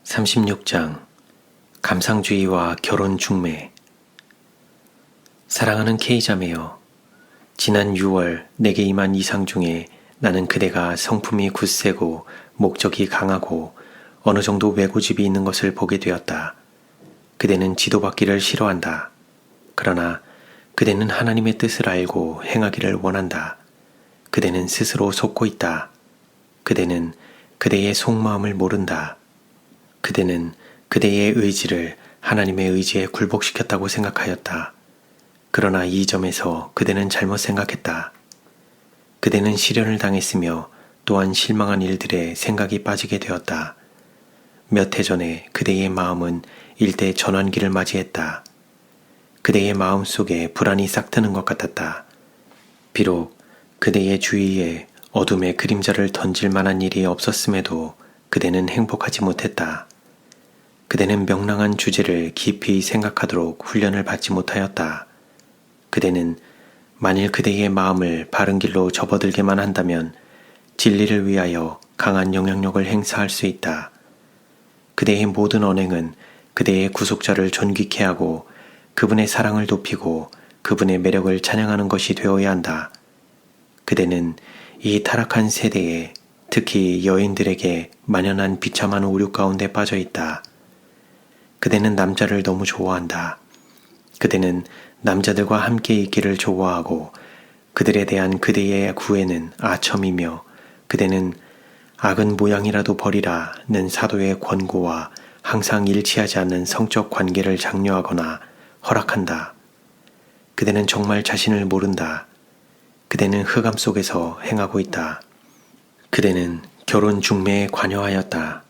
36장 감상주의와 결혼 중매. 사랑하는 K자매여, 지난 6월 내게 임한 이상 중에 나는 그대가 성품이 굳세고 목적이 강하고 어느 정도 외고집이 있는 것을 보게 되었다. 그대는 지도받기를 싫어한다. 그러나 그대는 하나님의 뜻을 알고 행하기를 원한다. 그대는 스스로 속고 있다. 그대는 그대의 속마음을 모른다. 그대는 그대의 의지를 하나님의 의지에 굴복시켰다고 생각하였다. 그러나 이 점에서 그대는 잘못 생각했다. 그대는 시련을 당했으며 또한 실망한 일들에 생각이 빠지게 되었다. 몇 해 전에 그대의 마음은 일대 전환기를 맞이했다. 그대의 마음 속에 불안이 싹트는 것 같았다. 비록 그대의 주위에 어둠의 그림자를 던질 만한 일이 없었음에도 그대는 행복하지 못했다. 그대는 명랑한 주제를 깊이 생각하도록 훈련을 받지 못하였다. 그대는 만일 그대의 마음을 바른 길로 접어들게만 한다면 진리를 위하여 강한 영향력을 행사할 수 있다. 그대의 모든 언행은 그대의 구속자를 존귀케 하고 그분의 사랑을 높이고 그분의 매력을 찬양하는 것이 되어야 한다. 그대는 이 타락한 세대에 특히 여인들에게 만연한 비참한 오류 가운데 빠져 있다. 그대는 남자를 너무 좋아한다. 그대는 남자들과 함께 있기를 좋아하고 그들에 대한 그대의 구애는 아첨이며 그대는 악은 모양이라도 버리라는 사도의 권고와 항상 일치하지 않는 성적 관계를 장려하거나 허락한다. 그대는 정말 자신을 모른다. 그대는 흑암 속에서 행하고 있다. 그대는 결혼 중매에 관여하였다.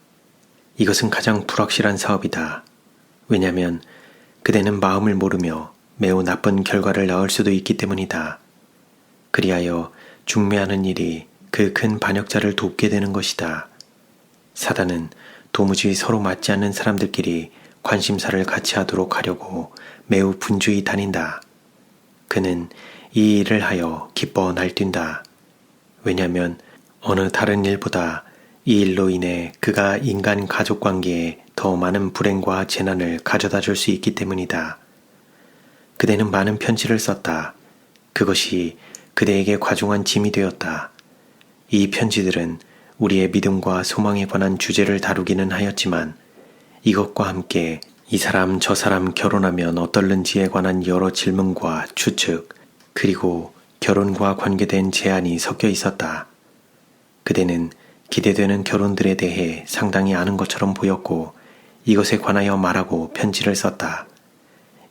이것은 가장 불확실한 사업이다. 왜냐하면 그대는 마음을 모르며 매우 나쁜 결과를 낳을 수도 있기 때문이다. 그리하여 중매하는 일이 그 큰 반역자를 돕게 되는 것이다. 사단은 도무지 서로 맞지 않는 사람들끼리 관심사를 같이 하도록 하려고 매우 분주히 다닌다. 그는 이 일을 하여 기뻐 날뛴다. 왜냐하면 어느 다른 일보다 이 일로 인해 그가 인간 가족관계에 더 많은 불행과 재난을 가져다 줄 수 있기 때문이다. 그대는 많은 편지를 썼다. 그것이 그대에게 과중한 짐이 되었다. 이 편지들은 우리의 믿음과 소망에 관한 주제를 다루기는 하였지만 이것과 함께 이 사람 저 사람 결혼하면 어떨는지에 관한 여러 질문과 추측 그리고 결혼과 관계된 제안이 섞여 있었다. 그대는 기대되는 결혼들에 대해 상당히 아는 것처럼 보였고 이것에 관하여 말하고 편지를 썼다.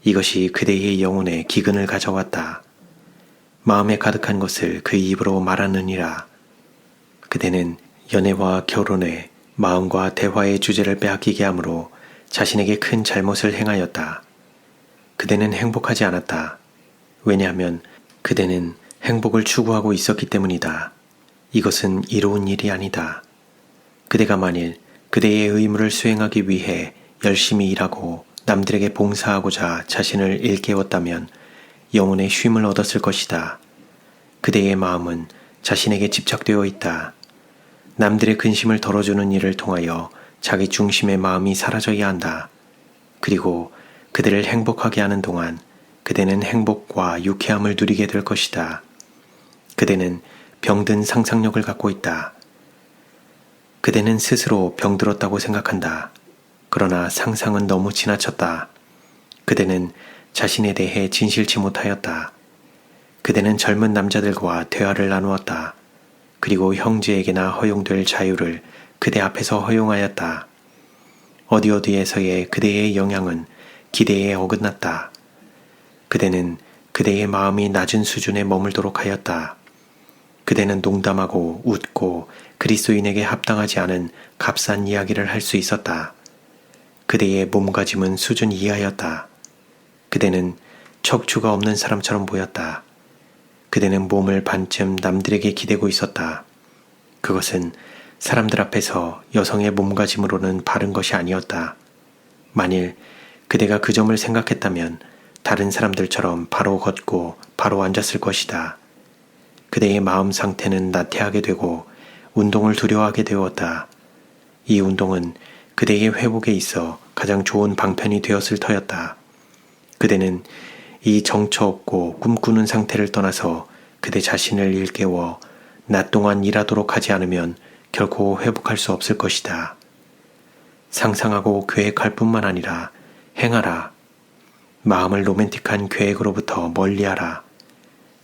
이것이 그대의 영혼에 기근을 가져왔다. 마음에 가득한 것을 그 입으로 말하느니라. 그대는 연애와 결혼에 마음과 대화의 주제를 빼앗기게 하므로 자신에게 큰 잘못을 행하였다. 그대는 행복하지 않았다. 왜냐하면 그대는 행복을 추구하고 있었기 때문이다. 이것은 이로운 일이 아니다. 그대가 만일 그대의 의무를 수행하기 위해 열심히 일하고 남들에게 봉사하고자 자신을 일깨웠다면 영혼의 쉼을 얻었을 것이다. 그대의 마음은 자신에게 집착되어 있다. 남들의 근심을 덜어주는 일을 통하여 자기 중심의 마음이 사라져야 한다. 그리고 그들을 행복하게 하는 동안 그대는 행복과 유쾌함을 누리게 될 것이다. 그대는 병든 상상력을 갖고 있다. 그대는 스스로 병들었다고 생각한다. 그러나 상상은 너무 지나쳤다. 그대는 자신에 대해 진실치 못하였다. 그대는 젊은 남자들과 대화를 나누었다. 그리고 형제에게나 허용될 자유를 그대 앞에서 허용하였다. 어디어디에서의 그대의 영향은 기대에 어긋났다. 그대는 그대의 마음이 낮은 수준에 머물도록 하였다. 그대는 농담하고 웃고 그리스도인에게 합당하지 않은 값싼 이야기를 할 수 있었다. 그대의 몸가짐은 수준 이하였다. 그대는 척추가 없는 사람처럼 보였다. 그대는 몸을 반쯤 남들에게 기대고 있었다. 그것은 사람들 앞에서 여성의 몸가짐으로는 바른 것이 아니었다. 만일 그대가 그 점을 생각했다면 다른 사람들처럼 바로 걷고 바로 앉았을 것이다. 그대의 마음 상태는 나태하게 되고 운동을 두려워하게 되었다. 이 운동은 그대의 회복에 있어 가장 좋은 방편이 되었을 터였다. 그대는 이 정처 없고 꿈꾸는 상태를 떠나서 그대 자신을 일깨워 낮 동안 일하도록 하지 않으면 결코 회복할 수 없을 것이다. 상상하고 계획할 뿐만 아니라 행하라. 마음을 로맨틱한 계획으로부터 멀리하라.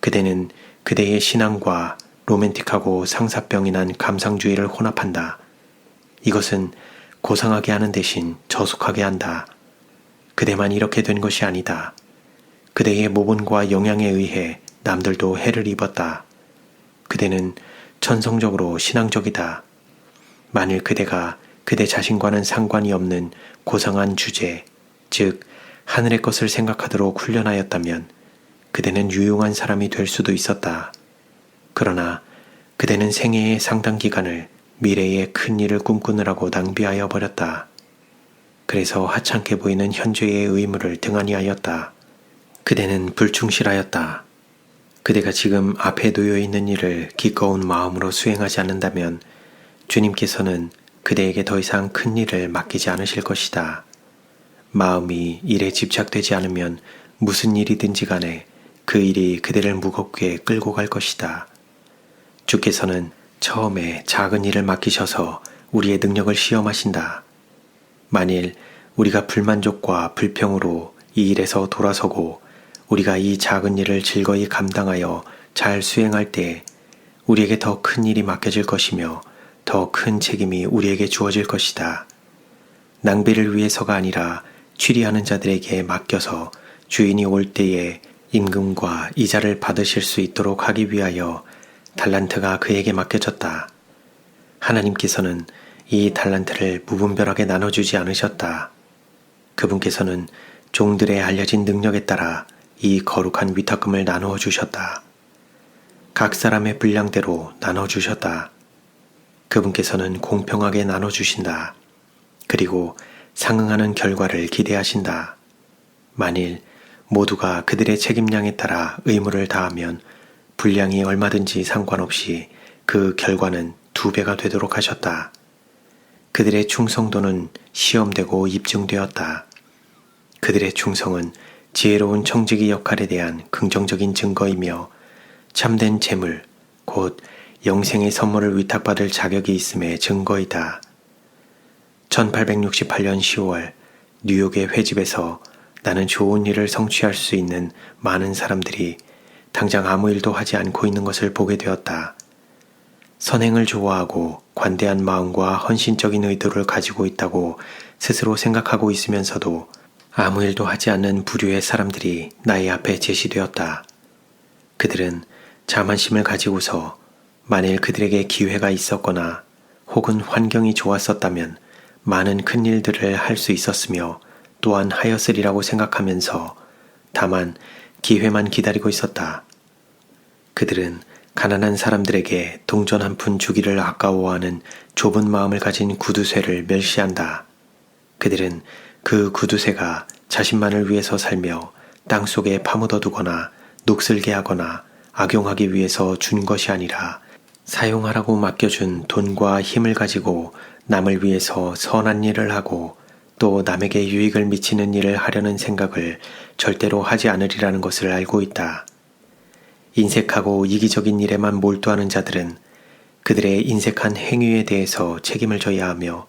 그대는 그대의 신앙과 로맨틱하고 상사병이 난 감상주의를 혼합한다. 이것은 고상하게 하는 대신 저속하게 한다. 그대만 이렇게 된 것이 아니다. 그대의 모본과 영향에 의해 남들도 해를 입었다. 그대는 천성적으로 신앙적이다. 만일 그대가 그대 자신과는 상관이 없는 고상한 주제, 즉 하늘의 것을 생각하도록 훈련하였다면 그대는 유용한 사람이 될 수도 있었다. 그러나 그대는 생애의 상당 기간을 미래의 큰 일을 꿈꾸느라고 낭비하여 버렸다. 그래서 하찮게 보이는 현재의 의무를 등한히 하였다. 그대는 불충실하였다. 그대가 지금 앞에 놓여 있는 일을 기꺼운 마음으로 수행하지 않는다면 주님께서는 그대에게 더 이상 큰 일을 맡기지 않으실 것이다. 마음이 일에 집착되지 않으면 무슨 일이든지 간에 그 일이 그대를 무겁게 끌고 갈 것이다. 주께서는 처음에 작은 일을 맡기셔서 우리의 능력을 시험하신다. 만일 우리가 불만족과 불평으로 이 일에서 돌아서고 우리가 이 작은 일을 즐거이 감당하여 잘 수행할 때 우리에게 더 큰 일이 맡겨질 것이며 더 큰 책임이 우리에게 주어질 것이다. 낭비를 위해서가 아니라 취리하는 자들에게 맡겨서 주인이 올 때에 임금과 이자를 받으실 수 있도록 하기 위하여 달란트가 그에게 맡겨졌다. 하나님께서는 이 달란트를 무분별하게 나눠주지 않으셨다. 그분께서는 종들의 알려진 능력에 따라 이 거룩한 위탁금을 나누어 주셨다. 각 사람의 분량대로 나눠주셨다. 그분께서는 공평하게 나눠주신다. 그리고 상응하는 결과를 기대하신다. 만일 모두가 그들의 책임량에 따라 의무를 다하면 분량이 얼마든지 상관없이 그 결과는 2배가 되도록 하셨다. 그들의 충성도는 시험되고 입증되었다. 그들의 충성은 지혜로운 청지기 역할에 대한 긍정적인 증거이며 참된 재물, 곧 영생의 선물을 위탁받을 자격이 있음의 증거이다. 1868년 10월 뉴욕의 회집에서 나는 좋은 일을 성취할 수 있는 많은 사람들이 당장 아무 일도 하지 않고 있는 것을 보게 되었다. 선행을 좋아하고 관대한 마음과 헌신적인 의도를 가지고 있다고 스스로 생각하고 있으면서도 아무 일도 하지 않는 부류의 사람들이 나의 앞에 제시되었다. 그들은 자만심을 가지고서 만일 그들에게 기회가 있었거나 혹은 환경이 좋았었다면 많은 큰 일들을 할 수 있었으며 또한 하였으리라고 생각하면서 다만 기회만 기다리고 있었다. 그들은 가난한 사람들에게 동전 한 푼 주기를 아까워하는 좁은 마음을 가진 구두쇠를 멸시한다. 그들은 그 구두쇠가 자신만을 위해서 살며 땅속에 파묻어두거나 녹슬게 하거나 악용하기 위해서 준 것이 아니라 사용하라고 맡겨준 돈과 힘을 가지고 남을 위해서 선한 일을 하고 또 남에게 유익을 미치는 일을 하려는 생각을 절대로 하지 않으리라는 것을 알고 있다. 인색하고 이기적인 일에만 몰두하는 자들은 그들의 인색한 행위에 대해서 책임을 져야 하며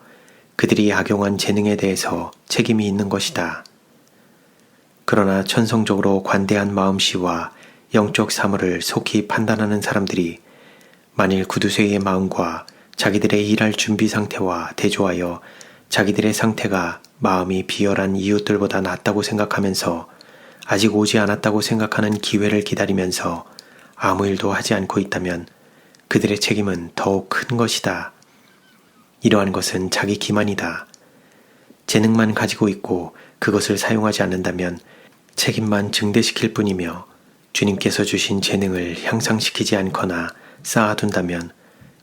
그들이 악용한 재능에 대해서 책임이 있는 것이다. 그러나 천성적으로 관대한 마음씨와 영적 사물을 속히 판단하는 사람들이 만일 구두쇠의 마음과 자기들의 일할 준비 상태와 대조하여 자기들의 상태가 마음이 비열한 이웃들보다 낫다고 생각하면서 아직 오지 않았다고 생각하는 기회를 기다리면서 아무 일도 하지 않고 있다면 그들의 책임은 더욱 큰 것이다. 이러한 것은 자기 기만이다. 재능만 가지고 있고 그것을 사용하지 않는다면 책임만 증대시킬 뿐이며 주님께서 주신 재능을 향상시키지 않거나 쌓아둔다면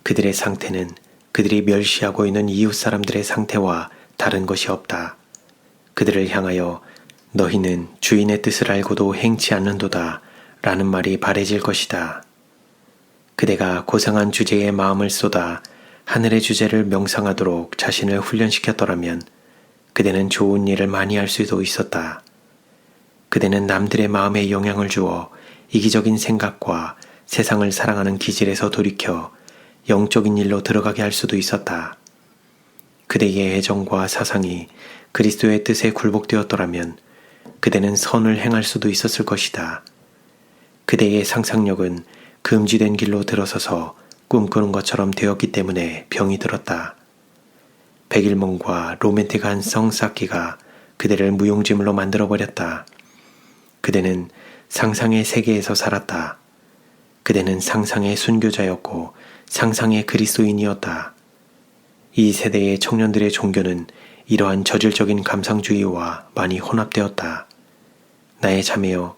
그들의 상태는 그들이 멸시하고 있는 이웃 사람들의 상태와 다른 것이 없다. 그들을 향하여 너희는 주인의 뜻을 알고도 행치 않는도다 라는 말이 바래질 것이다. 그대가 고상한 주제에 마음을 쏟아 하늘의 주제를 명상하도록 자신을 훈련시켰더라면 그대는 좋은 일을 많이 할 수도 있었다. 그대는 남들의 마음에 영향을 주어 이기적인 생각과 세상을 사랑하는 기질에서 돌이켜 영적인 일로 들어가게 할 수도 있었다. 그대의 애정과 사상이 그리스도의 뜻에 굴복되었더라면 그대는 선을 행할 수도 있었을 것이다. 그대의 상상력은 금지된 길로 들어서서 꿈꾸는 것처럼 되었기 때문에 병이 들었다. 백일몽과 로맨틱한 성쌓기가 그대를 무용지물로 만들어버렸다. 그대는 상상의 세계에서 살았다. 그대는 상상의 순교자였고 상상의 그리스도인이었다. 이 세대의 청년들의 종교는 이러한 저질적인 감상주의와 많이 혼합되었다. 나의 자매여,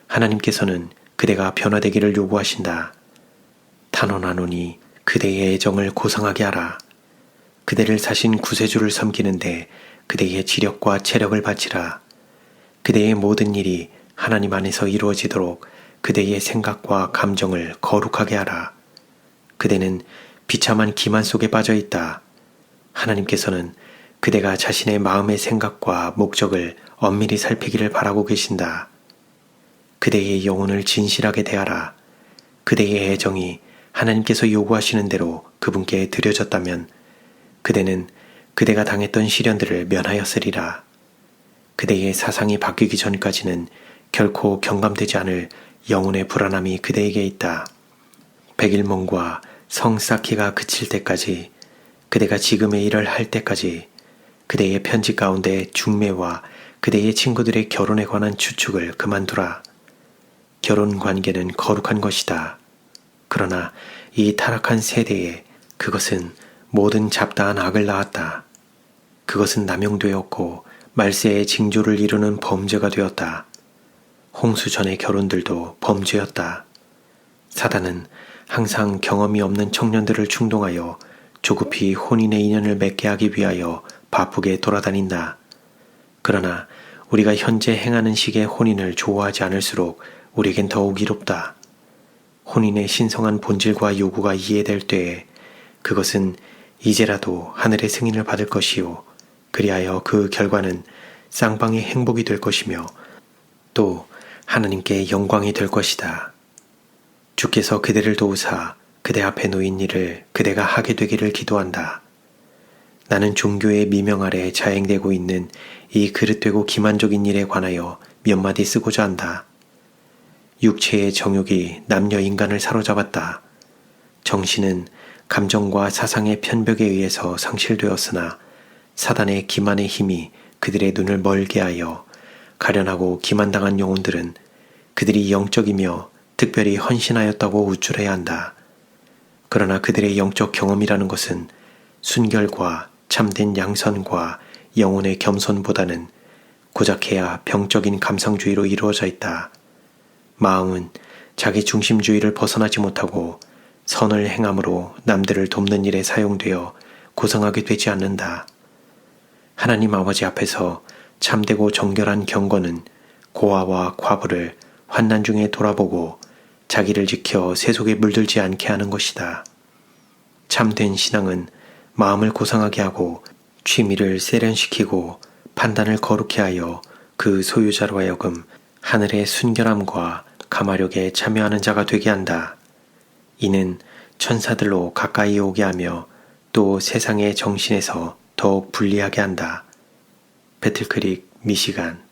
하나님께서는 그대가 변화되기를 요구하신다. 탄원하노니 그대의 애정을 고상하게 하라. 그대를 사신 구세주를 섬기는데 그대의 지력과 체력을 바치라. 그대의 모든 일이 하나님 안에서 이루어지도록 그대의 생각과 감정을 거룩하게 하라. 그대는 비참한 기만 속에 빠져 있다. 하나님께서는 그대가 자신의 마음의 생각과 목적을 엄밀히 살피기를 바라고 계신다. 그대의 영혼을 진실하게 대하라. 그대의 애정이 하나님께서 요구하시는 대로 그분께 드려졌다면 그대는 그대가 당했던 시련들을 면하였으리라. 그대의 사상이 바뀌기 전까지는 결코 경감되지 않을 영혼의 불안함이 그대에게 있다. 백일몽과 성쌓기가 그칠 때까지, 그대가 지금의 일을 할 때까지 그대의 편지 가운데 중매와 그대의 친구들의 결혼에 관한 추측을 그만두라. 결혼 관계는 거룩한 것이다. 그러나 이 타락한 세대에 그것은 모든 잡다한 악을 낳았다. 그것은 남용되었고 말세의 징조를 이루는 범죄가 되었다. 홍수 전의 결혼들도 범죄였다. 사단은 항상 경험이 없는 청년들을 충동하여 조급히 혼인의 인연을 맺게 하기 위하여 바쁘게 돌아다닌다. 그러나 우리가 현재 행하는 식의 혼인을 좋아하지 않을수록 우리에겐 더욱 이롭다. 혼인의 신성한 본질과 요구가 이해될 때에 그것은 이제라도 하늘의 승인을 받을 것이요, 그리하여 그 결과는 쌍방의 행복이 될 것이며 또 하나님께 영광이 될 것이다. 주께서 그대를 도우사 그대 앞에 놓인 일을 그대가 하게 되기를 기도한다. 나는 종교의 미명 아래 자행되고 있는 이 그릇되고 기만적인 일에 관하여 몇 마디 쓰고자 한다. 육체의 정욕이 남녀 인간을 사로잡았다. 정신은 감정과 사상의 편벽에 의해서 상실되었으나 사단의 기만의 힘이 그들의 눈을 멀게 하여 가련하고 기만당한 영혼들은 그들이 영적이며 특별히 헌신하였다고 우쭐해야 한다. 그러나 그들의 영적 경험이라는 것은 순결과 참된 양선과 영혼의 겸손보다는 고작해야 병적인 감상주의로 이루어져 있다. 마음은 자기 중심주의를 벗어나지 못하고 선을 행함으로 남들을 돕는 일에 사용되어 고상하게 되지 않는다. 하나님 아버지 앞에서 참되고 정결한 경건은 고아와 과부를 환난 중에 돌아보고 자기를 지켜 세속에 물들지 않게 하는 것이다. 참된 신앙은 마음을 고상하게 하고 취미를 세련시키고 판단을 거룩해 하여 그 소유자로 하여금 하늘의 순결함과 감화력에 참여하는 자가 되게 한다. 이는 천사들로 가까이 오게 하며 또 세상의 정신에서 더욱 불리하게 한다. 배틀크릭, 미시간.